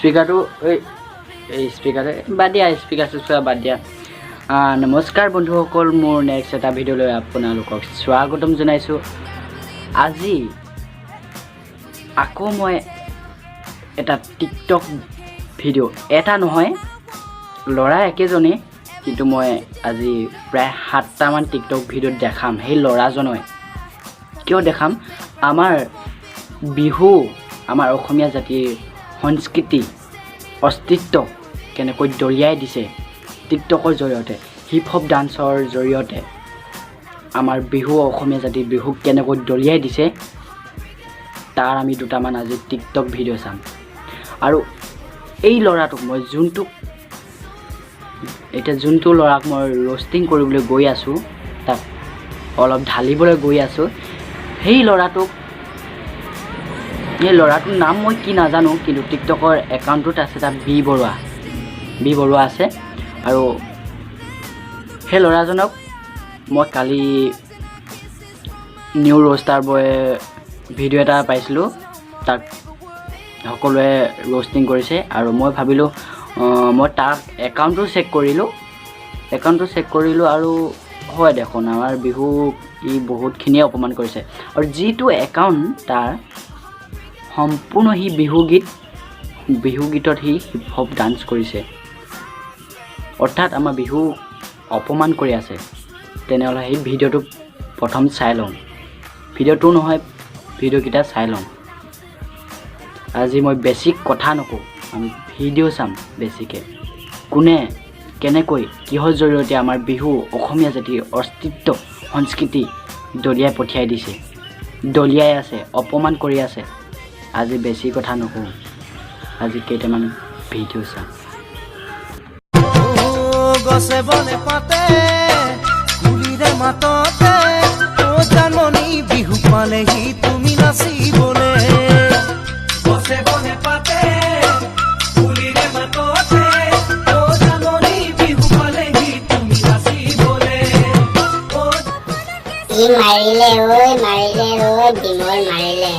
স্পিকাৰটো এই স্পিকাৰে বাদ দিয়া, স্পিকাৰ বাদ দিয়া। নমস্কাৰ বন্ধুসকল, মোৰ নেক্সট এটা ভিডিঅ'লৈ আপোনালোকক স্বাগতম জনাইছোঁ। আজি আকৌ মই এটা টিকটক ভিডিঅ', এটা নহয় ল'ৰা একেজনেই, কিন্তু মই আজি প্ৰায় 7টামান টিকটক ভিডিঅ'ত দেখাম সেই ল'ৰাজনই। কিয় দেখাম? আমাৰ বিহু, আমাৰ অসমীয়া জাতিৰ সংস্কৃতি, অস্তিত্ব কেনেকৈ দলিয়াই দিছে টিকটকৰ জৰিয়তে, হিপ হপ ডান্সৰ জৰিয়তে আমাৰ বিহু, অসমীয়া জাতিৰ বিহুক কেনেকৈ দলিয়াই দিছে, তাৰ আমি দুটামান আজি টিকটক ভিডিঅ' চাম। আৰু এই ল'ৰাটোক মই যোনটো ল'ৰাক মই ৰ'ষ্টিং কৰিবলৈ গৈ আছোঁ, তাক অলপ ঢালিবলৈ গৈ আছোঁ, সেই ল'ৰাটোৰ নাম মই কি নাজানো, কিন্তু টিকটকৰ একাউণ্টটোত আছে তাত বি বৰুৱা আছে। আৰু সেই ল'ৰাজনক মই কালি নিউ ৰ'ষ্টাৰ বয় ভিডিঅ' এটা পাইছিলোঁ, তাক সকলোৱে ৰ'ষ্টিং কৰিছে। আৰু মই ভাবিলোঁ, মই তাক একাউণ্টটো চেক কৰিলোঁ আৰু হয় দেখোন আমাৰ বিহুক ই বহুতখিনিয়ে অপমান কৰিছে। আৰু যিটো একাউণ্ট তাৰ সম্পূৰ্ণ সি বিহুগীতত সি হিপ হপ ডান্স কৰিছে, অৰ্থাৎ আমাৰ বিহু অপমান কৰি আছে। তেনেহ'লে সেই ভিডিঅ'টো প্ৰথম চাই লওঁ, ভিডিঅ'টো নহয় ভিডিঅ'কেইটা চাই লওঁ। আজি মই বেছি কথা নকওঁ, আমি ভিডিঅ' চাম বেছিকৈ। কোনে কেনেকৈ কিহৰ জৰিয়তে আমাৰ বিহু, অসমীয়া জাতিৰ অস্তিত্ব, সংস্কৃতি দলিয়াই আছে, অপমান কৰি আছে। আজি বেছি কথা নকওঁ, আজি কেইটামান ভিডিঅ' চাম। গছে বনে পাতে কুলিৰে মাততে, জাননী বিহু পালেহি তুমি নাচিবলে। গছে বনে পাতে কুলিৰে মাততে, জাননী বিহু পালেহি তুমি নাচিবলে। ই মাৰিলে বিমল মাৰিলে,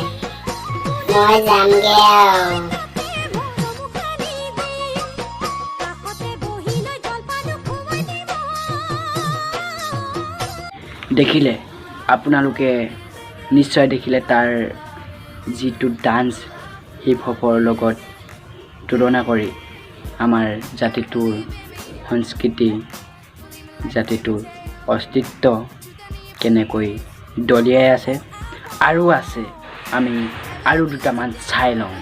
মই যামগে আৰু। দেখিলে, আপোনালোকে নিশ্চয় দেখিলে তাৰ যিটো ডান্স হিপ হপৰ লগত তুলনা কৰি আমাৰ জাতিটোৰ সংস্কৃতি, জাতিটোৰ অস্তিত্ব কেনেকৈ দলিয়াই আছে। আৰু আছে, আমি আৰু দুটামান চাই লওঁ।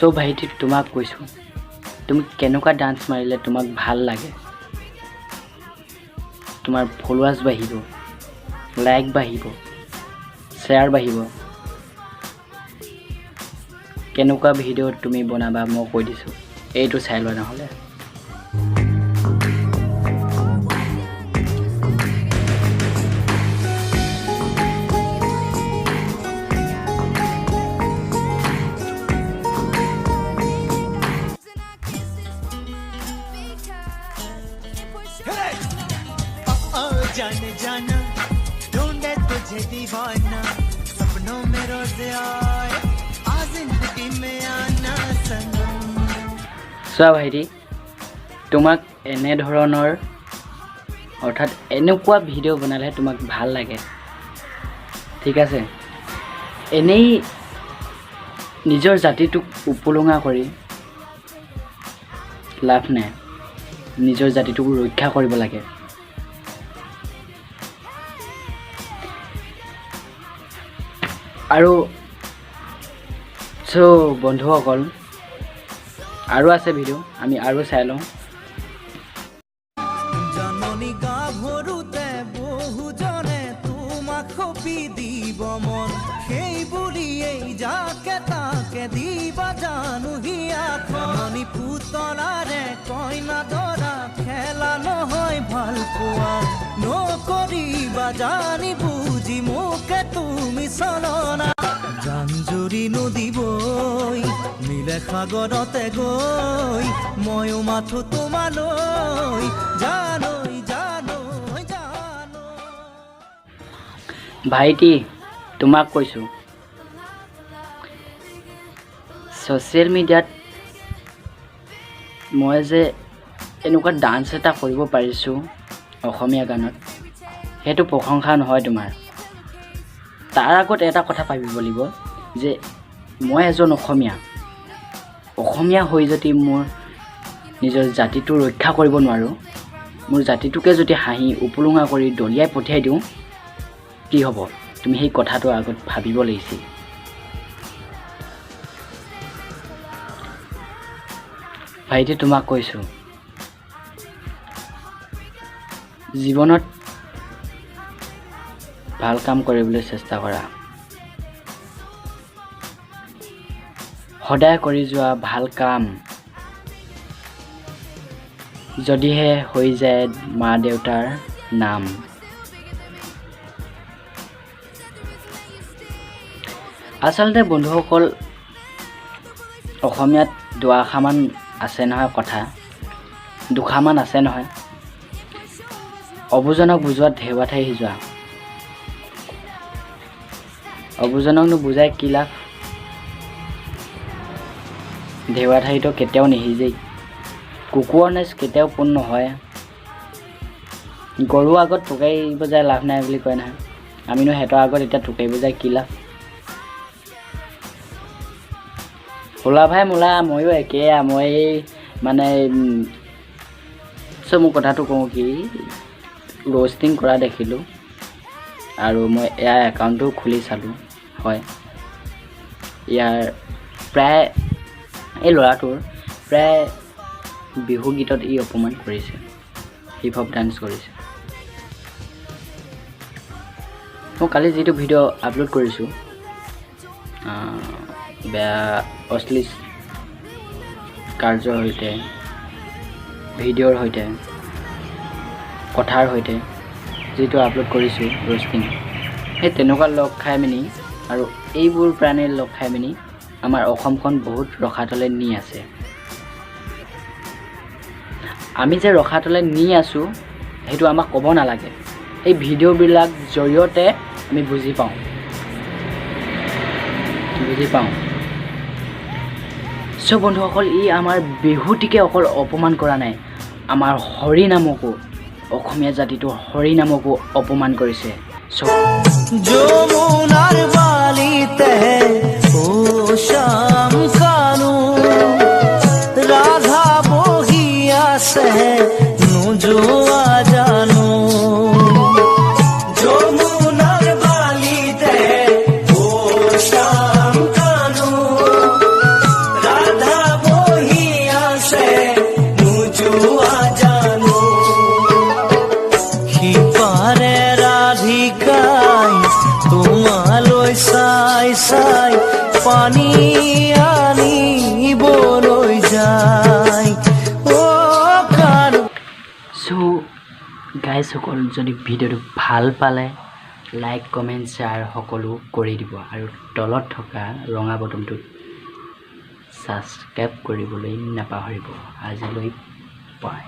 চ' ভাইটি, তোমাক কৈছোঁ, তুমি কেনেকুৱা ডান্স মাৰিলে তোমাক ভাল লাগে, তোমাৰ ফলোৱাৰ্ছ বাঢ়িব, লাইক বাঢ়িব, শ্বেয়াৰ বাঢ়িব। কেনেকুৱা ভিডিঅ' তুমি বনাবা মই কৈ দিছোঁ, এইটো চাই লোৱা নহ'লে। जाने जाना ढूंढे तुझे दीवाना, सपनों में रोज आए आ जिंदगी में आना सनम। চোৱা ভাইটি, তোমাক এনেধৰণৰ, অৰ্থাৎ এনেকুৱা ভিডিঅ' বনালেহে তোমাক ভাল লাগে, ঠিক আছে? এনেই নিজৰ জাতিটোক উপলুঙা কৰি লাভ নাই, নিজৰ জাতিটোক ৰক্ষা কৰিব লাগে। আৰু বন্ধুসকল, আৰু আছে ভিডিঅ', আমি আৰু চাই লওঁ। জাননী গাভৰুতে বহুজনে তোমাক খপি দিব মন, সেই বুলিয়েই যাকে তাকে দিবা জানো হিয়াখনি। পুতলাৰে কইনা দৰা খেলা নহয় ভাল পোৱা, নকৰিবা জানি বুজি মোকে তুমি চলনা। জাঞ্জুৰি নদী বৈ নীলে সাগৰতে গৈ ময়ো মাথো তোমালৈ জানৈ জানৈ জানৈ। ভাইটি তোমাক কৈছোঁ, ছ'চিয়েল মিডিয়াত মই যে এনেকুৱা ডান্স এটা কৰিব পাৰিছোঁ অসমীয়া গানত, সেইটো প্ৰশংসা নহয় তোমাৰ। তাৰ আগত এটা কথা ভাবিব লাগিব যে মই এজন অসমীয়া হৈ যদি মোৰ নিজৰ জাতিটো ৰক্ষা কৰিব নোৱাৰোঁ, মোৰ জাতিটোকে যদি হাঁহি উপলুঙা কৰি দলিয়াই পঠিয়াই দিওঁ, কি হ'ব? তুমি সেই কথাটো আগত ভাবিব লাগিছিল। ভাইটি তোমাক কৈছোঁ, জীৱনত ভাল কাম কৰিবলৈ চেষ্টা কৰা। সদায় কৰি যোৱা ভাল কাম যদিহে হৈ যায় মা দেউতাৰ নাম। আচলতে বন্ধুসকল, অসমীয়াত দুআষাৰমান আছে নহয়, কথা দুষাৰমান আছে নহয়, অবুজনক বুজোৱাত ঢেৱা ঠাই সিজোৱা। অবুজনকনো বুজাই কি লাভ? ঢেৱা ঠাইতো কেতিয়াও নিসিজেই। কুকুৰৰ নেচ কেতিয়াও পোন নহয়। গৰু আগত টোকাই বজাই লাভ নাই বুলি কয় নহয়, আমিনো সিহঁতৰ আগত এতিয়া টোকাই বজাই কি লাভ? হোলা ভাই মোলা ময়ো একেই। মই মানে মোৰ কথাটো কওঁ কি, ৰ'ষ্টিং কৰা দেখিলোঁ আৰু মই ইয়াৰ একাউণ্টটো খুলি চালোঁ। হয়, ইয়াৰ প্ৰায় এই ল'ৰাটোৰ প্ৰায় বিহু গীতত ই অপমান কৰিছে, হিপ হপ ডান্স কৰিছে। মই কালি যিটো ভিডিঅ' আপলোড কৰিছোঁ, বেয়া অশ্লীল কাৰ্যৰ সৈতে, ভিডিঅ'ৰ সৈতে, কথাৰ সৈতে যিটো আপলোড কৰিছোঁ ৰ'ষ্টিং, সেই তেনেকুৱা লগ খাই মেলি আৰু এইবোৰ প্ৰাণীৰ লগ খাই মেলি আমাৰ অসমখন বহুত ৰসাতলে নি আছে। আমি যে ৰসাতলে নি আছোঁ সেইটো আমাক ক'ব নালাগে, এই ভিডিঅ'বিলাক জৰিয়তে আমি বুজি পাওঁ। চ' বন্ধুসকল, ই আমাৰ বিহুটিকে অকল অপমান কৰা নাই, আমাৰ হৰি নামকো, অসমীয়া জাতিটোৰ হৰি নামকো অপমান কৰিছে। যমুনার বালিতে ও শ্যাম কানু রাধা বহিয়াছে নোজোয়া জানো। যমুনার বালিতে ও শ্যাম কানু রাধা বহিয়াছে নোজোয়া জানো। সিপারে রাধিকাই তোমালৈ চাই চাই পানী আনিবলৈ যায়। চ' গাইজসকল, যদি ভিডিঅ'টো ভাল পালে লাইক কমেণ্ট শ্বেয়াৰ সকলো কৰি দিব আৰু তলত থকা ৰঙা বটনটোত ছাবস্ক্ৰাইব কৰিবলৈ নাপাহৰিব। আজিলৈ বাই।